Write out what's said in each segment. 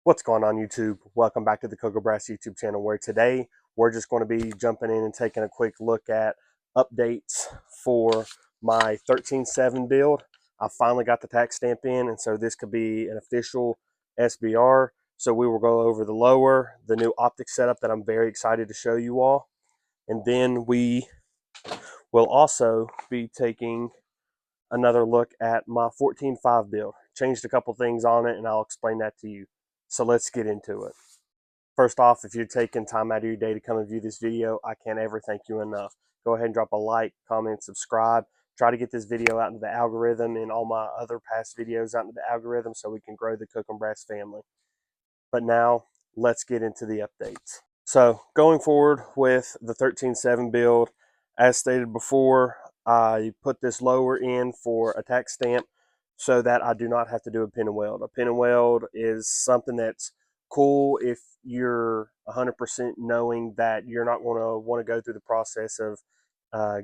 What's going on, YouTube? Welcome back to the Coco Brass YouTube channel, where today we're just going to be jumping in and taking a quick look at updates for my 13.7 build. I finally got the tax stamp in, and so this could be an official SBR. So we will go over the lower, the new optics setup that I'm very excited to show you all. And then we will also be taking another look at my 14.5 build. Changed a couple things on it, and I'll explain that to you. So let's get into it. First off, if you're taking time out of your day to come and view this video, I can't ever thank you enough. Go ahead and drop a like, comment, subscribe. Try to get this video out into the algorithm and all my other past videos out into the algorithm so we can grow the Cook and Brass family. But now, let's get into the updates. So, going forward with the 13.7 build, as stated before, I put this lower in for a tax stamp so that I do not have to do a pin and weld. A pin and weld is something that's cool if you're 100% knowing that you're not going to want to go through the process of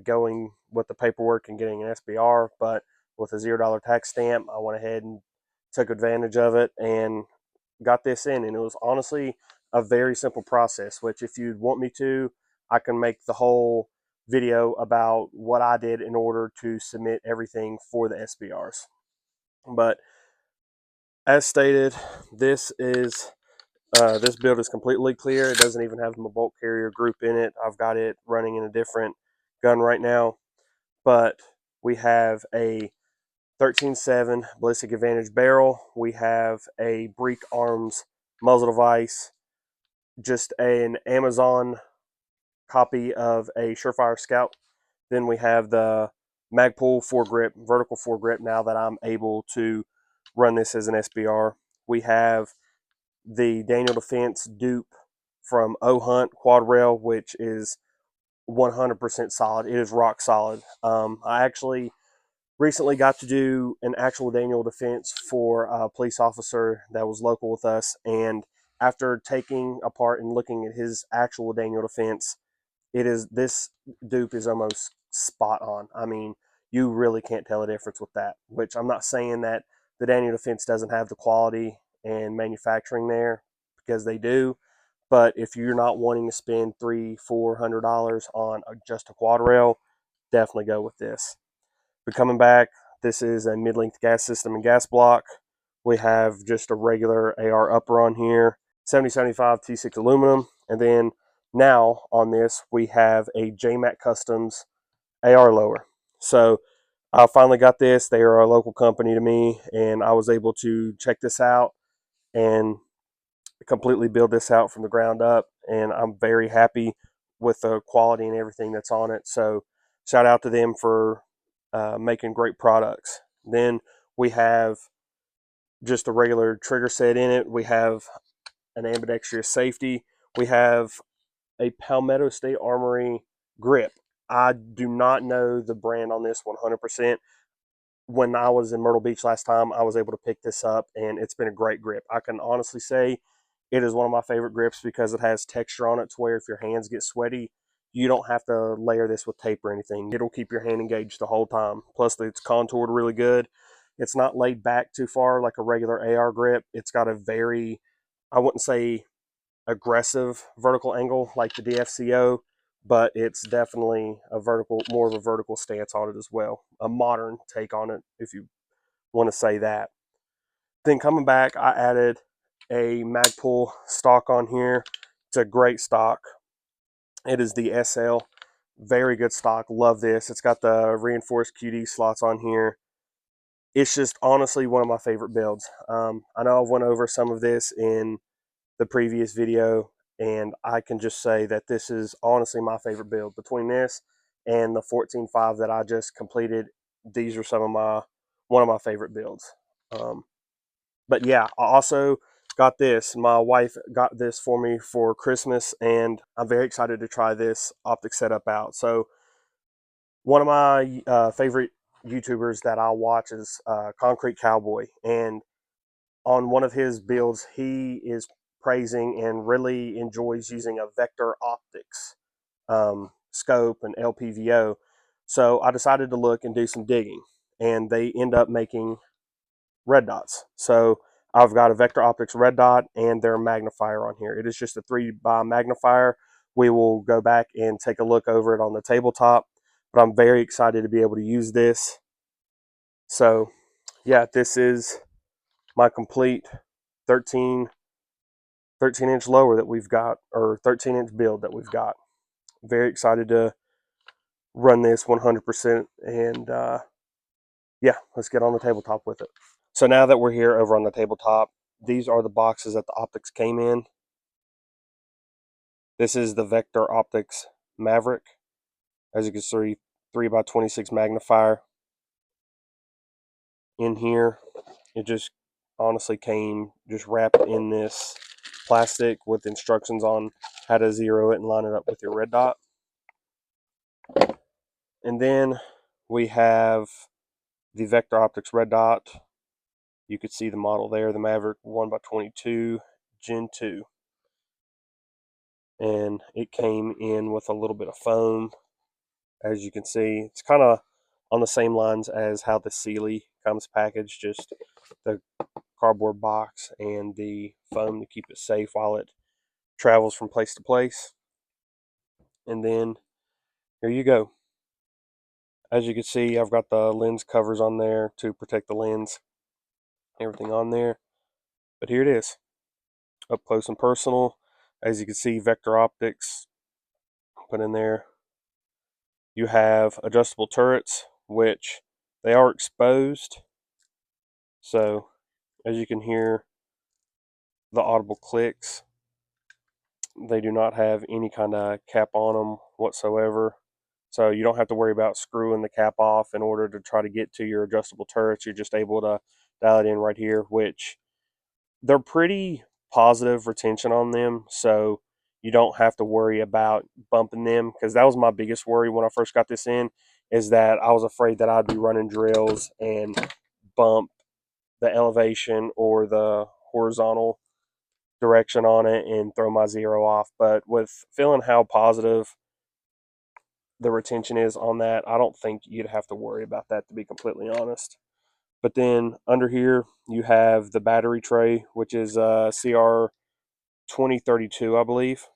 going with the paperwork and getting an SBR. But with a $0 tax stamp, I went ahead and took advantage of it and got this in. And it was honestly a very simple process, which if you'd want me to, I can make the whole video about what I did in order to submit everything for the SBRs. But as stated, this build is completely clear. It doesn't even have my bolt carrier group in it. I've got it running in a different gun right now. But we have a 13.7 Ballistic Advantage barrel. We have a Breek Arms muzzle device, just an Amazon copy of a Surefire Scout. Then we have the Magpul foregrip, vertical foregrip, now that I'm able to run this as an SBR. We have the Daniel Defense dupe from O-Hunt quad rail, which is 100% solid. It is rock solid. I actually recently got to do an actual Daniel Defense for a police officer that was local with us, and after taking apart and looking at his actual Daniel Defense, this dupe is almost spot on. I mean, you really can't tell a difference with that, which I'm not saying that the Daniel Defense doesn't have the quality and manufacturing there, because they do. But if you're not wanting to spend $300-400 on just a quad rail, definitely go with this. But coming back, this is a mid-length gas system and gas block. We have just a regular AR upper on here, 7075 T6 aluminum, and then now on this we have a JMAC Customs AR lower. So I finally got this. They are a local company to me, and I was able to check this out and completely build this out from the ground up, and I'm very happy with the quality and everything that's on it. So shout out to them for making great products. Then we have just a regular trigger set in it. We have an ambidextrous safety. We have a Palmetto State Armory grip. I do not know the brand on this 100%. When I was in Myrtle Beach last time, I was able to pick this up, and it's been a great grip. I can honestly say it is one of my favorite grips because it has texture on it to where if your hands get sweaty, you don't have to layer this with tape or anything. It'll keep your hand engaged the whole time. Plus, it's contoured really good. It's not laid back too far like a regular AR grip. It's got a very, I wouldn't say aggressive vertical angle like the DFCO, but it's definitely more of a vertical stance on it as well. A modern take on it, if you want to say that. Then coming back, I added a Magpul stock on here. It's a great stock. It is the SL. Very good stock. Love this. It's got the reinforced QD slots on here. It's just honestly one of my favorite builds. I know I've went over some of this in the previous video, and I can just say that this is honestly my favorite build. Between this and the 14.5 that I just completed, these are one of my favorite builds. But yeah, I also got this. My wife got this for me for Christmas, and I'm very excited to try this optic setup out. So one of my favorite YouTubers that I watch is Concrete Cowboy, and on one of his builds, he is praising and really enjoys using a vector optics scope and LPVO. So I decided to look and do some digging, and they end up making red dots. So I've got a Vector Optics red dot and their magnifier on here. It is just a 3x magnifier. We will go back and take a look over it on the tabletop, but I'm very excited to be able to use this. So yeah, this is my complete 13 inch lower that we've got, or 13-inch build that we've got. Very excited to run this 100%, and yeah, let's get on the tabletop with it. So now that we're here over on the tabletop, these are the boxes that the optics came in. This is the Vector Optics Maverick. As you can see, 3x26 magnifier in here. It just honestly came just wrapped in this plastic with instructions on how to zero it and line it up with your red dot. And then we have the Vector Optics red dot. You could see the model there, the Maverick 1x22 Gen 2. And it came in with a little bit of foam. As you can see, it's kind of on the same lines as how the Sealy comes packaged, just the cardboard box and the foam to keep it safe while it travels from place to place. And then here you go. As you can see, I've got the lens covers on there to protect the lens, everything on there. But here it is, up close and personal. As you can see, Vector Optics put in there. You have adjustable turrets, which they are exposed. So as you can hear the audible clicks, they do not have any kind of cap on them whatsoever. So you don't have to worry about screwing the cap off in order to try to get to your adjustable turrets. You're just able to dial it in right here, which they're pretty positive retention on them. So you don't have to worry about bumping them, because that was my biggest worry when I first got this in, is that I was afraid that I'd be running drills and bump the elevation or the horizontal direction on it and throw my zero off. But with feeling how positive the retention is on that, I don't think you'd have to worry about that, to be completely honest. But then under here you have the battery tray, which is CR 2032, I believe.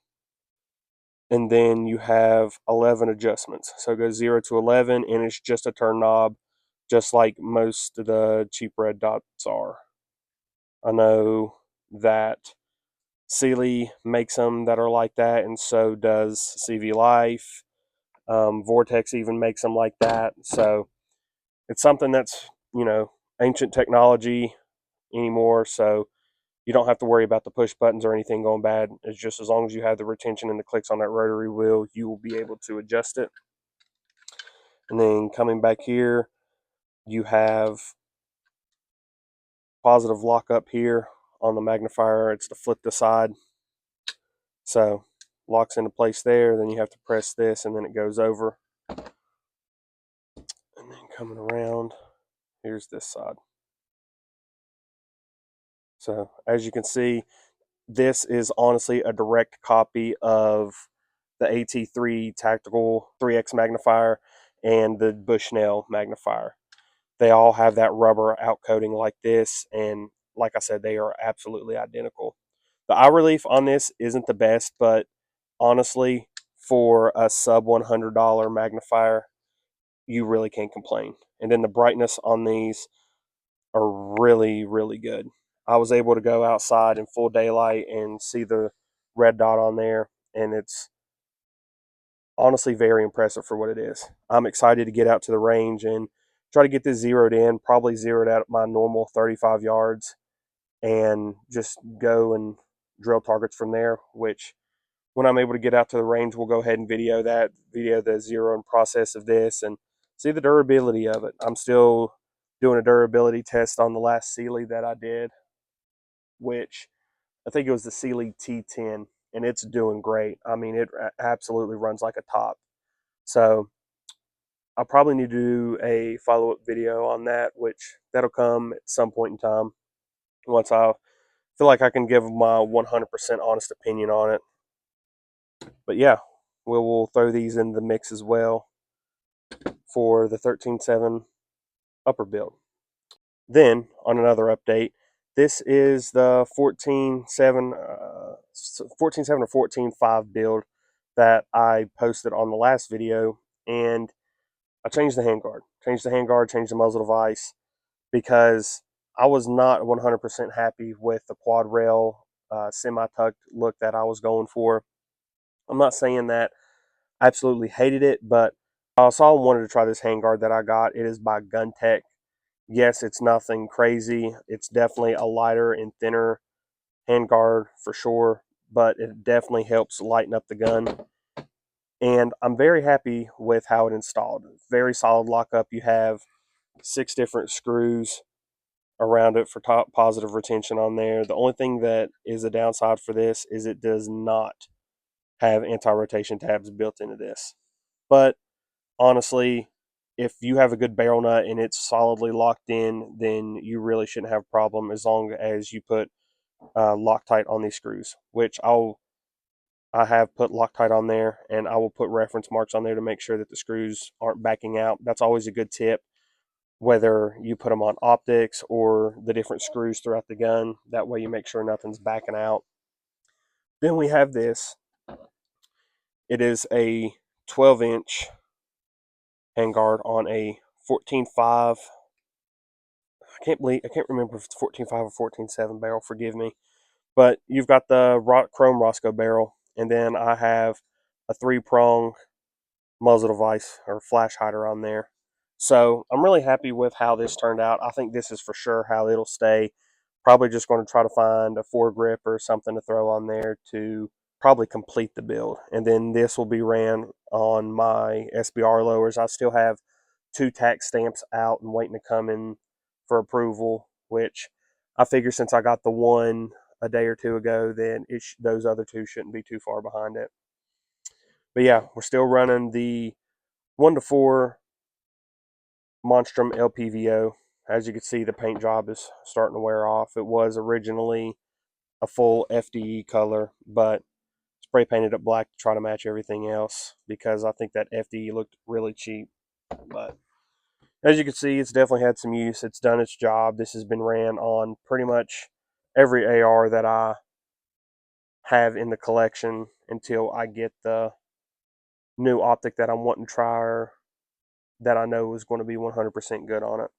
And then you have 11 adjustments. So it goes 0 to 11, and it's just a turn knob, just like most of the cheap red dots are. I know that Sealy makes them that are like that, and so does CV Life. Vortex even makes them like that. So it's something that's, ancient technology anymore. So you don't have to worry about the push buttons or anything going bad. It's just as long as you have the retention and the clicks on that rotary wheel, you will be able to adjust it. And then coming back here, you have positive lock up here on the magnifier. It's to flip the side. So locks into place there. Then you have to press this and then it goes over. And then coming around, here's this side. So as you can see, this is honestly a direct copy of the AT3 Tactical 3X magnifier and the Bushnell magnifier. They all have that rubber outcoating like this, and like I said, they are absolutely identical. The eye relief on this isn't the best, but honestly, for a sub $100 magnifier, you really can't complain. And then the brightness on these are really, really good. I was able to go outside in full daylight and see the red dot on there, and it's honestly very impressive for what it is. I'm excited to get out to the range and try to get this zeroed in, probably zeroed out at my normal 35 yards, and just go and drill targets from there, which when I'm able to get out to the range, we'll go ahead and video the zeroing process of this and see the durability of it. I'm still doing a durability test on the last Sealy that I did, which I think it was the Sealy T10, and it's doing great. I mean, it absolutely runs like a top. So I'll probably need to do a follow-up video on that, which that'll come at some point in time once I feel like I can give my 100% honest opinion on it. But yeah, we'll throw these in the mix as well for the 13.7 upper build. Then, on another update, This is the 14.7 or 14.5 build that I posted on the last video, and I changed the handguard, changed the muzzle device, because I was not 100% happy with the quad rail semi-tucked look that I was going for. I'm not saying that I absolutely hated it, but I also wanted to try this handguard that I got. It is by GunTech. Yes, it's nothing crazy. It's definitely a lighter and thinner handguard for sure, but it definitely helps lighten up the gun. And I'm very happy with how it installed. Very solid lockup. You have 6 different screws around it for top positive retention on there. The only thing that is a downside for this is it does not have anti-rotation tabs built into this. But honestly, if you have a good barrel nut and it's solidly locked in, then you really shouldn't have a problem as long as you put Loctite on these screws, which I have put Loctite on there, and I will put reference marks on there to make sure that the screws aren't backing out. That's always a good tip, whether you put them on optics or the different screws throughout the gun. That way you make sure nothing's backing out. Then we have this. It is a 12-inch handguard on a 14.5. I can't remember if it's 14.5 or 14.7 barrel, forgive me. But you've got the chrome Roscoe barrel, and then I have a 3-prong muzzle device or flash hider on there. So I'm really happy with how this turned out. I think this is for sure how it'll stay. Probably just going to try to find a foregrip or something to throw on there to probably complete the build. And then this will be ran on my SBR lowers. I still have 2 tax stamps out and waiting to come in for approval, which I figure since I got the one a day or two ago, then those other 2 shouldn't be too far behind it. But yeah, we're still running the 1-4 Monstrum LPVO. As you can see, the paint job is starting to wear off. It was originally a full FDE color, but spray painted it black to try to match everything else because I think that FDE looked really cheap. But as you can see, it's definitely had some use. It's done its job. This has been ran on pretty much every AR that I have in the collection until I get the new optic that I'm wanting to try, or that I know is going to be 100% good on it.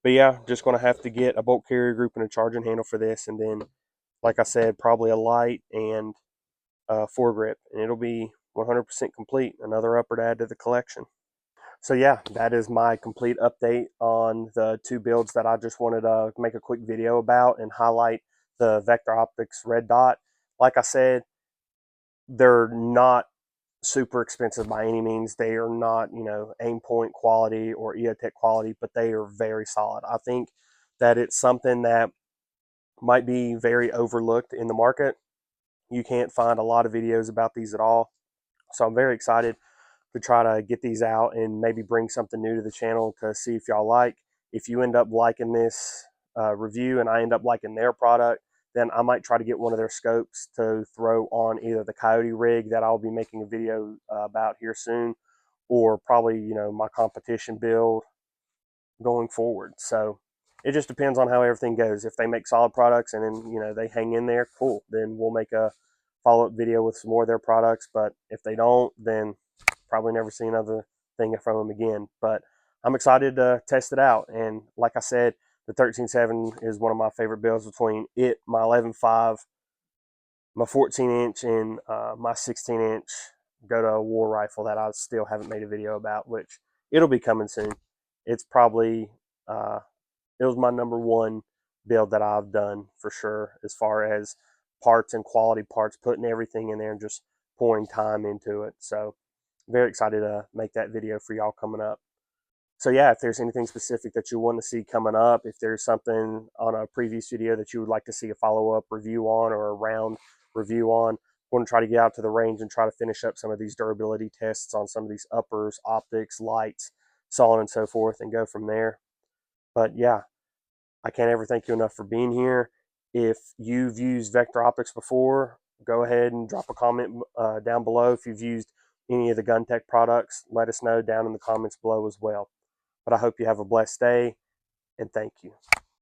But yeah, just going to have to get a bolt carrier group and a charging handle for this, and then, like I said, probably a light and foregrip, and it'll be 100% complete. Another upper to add to the collection. So yeah, that is my complete update on the 2 builds that I just wanted to make a quick video about and highlight the Vector Optics Red Dot. Like I said, they're not super expensive by any means. They are not, aim point quality or EOTech quality, but they are very solid. I think that it's something that might be very overlooked in the market. You can't find a lot of videos about these at all. So I'm very excited to try to get these out and maybe bring something new to the channel to see if y'all like. If you end up liking this review and I end up liking their product, then I might try to get one of their scopes to throw on either the Coyote rig that I'll be making a video about here soon, or probably, my competition build going forward. So it just depends on how everything goes. If they make solid products and then, they hang in there, cool. Then we'll make a follow-up video with some more of their products. But if they don't, then probably never see another thing from them again. But I'm excited to test it out. And like I said, the 13.7 is one of my favorite builds between it, my 11.5, my 14-inch, and my 16-inch go to war rifle that I still haven't made a video about, which it'll be coming soon. It's probably, it was my number 1 build that I've done for sure, as far as parts and quality parts, putting everything in there and just pouring time into it. So very excited to make that video for y'all coming up. So yeah, if there's anything specific that you want to see coming up, if there's something on a previous video that you would like to see a follow-up review on or a round review on, we're going to try to get out to the range and try to finish up some of these durability tests on some of these uppers, optics, lights, so on and so forth, and go from there. But yeah, I can't ever thank you enough for being here. If you've used Vector Optics before, go ahead and drop a comment down below. If you've used any of the GunTech products, let us know down in the comments below as well. But I hope you have a blessed day, and thank you.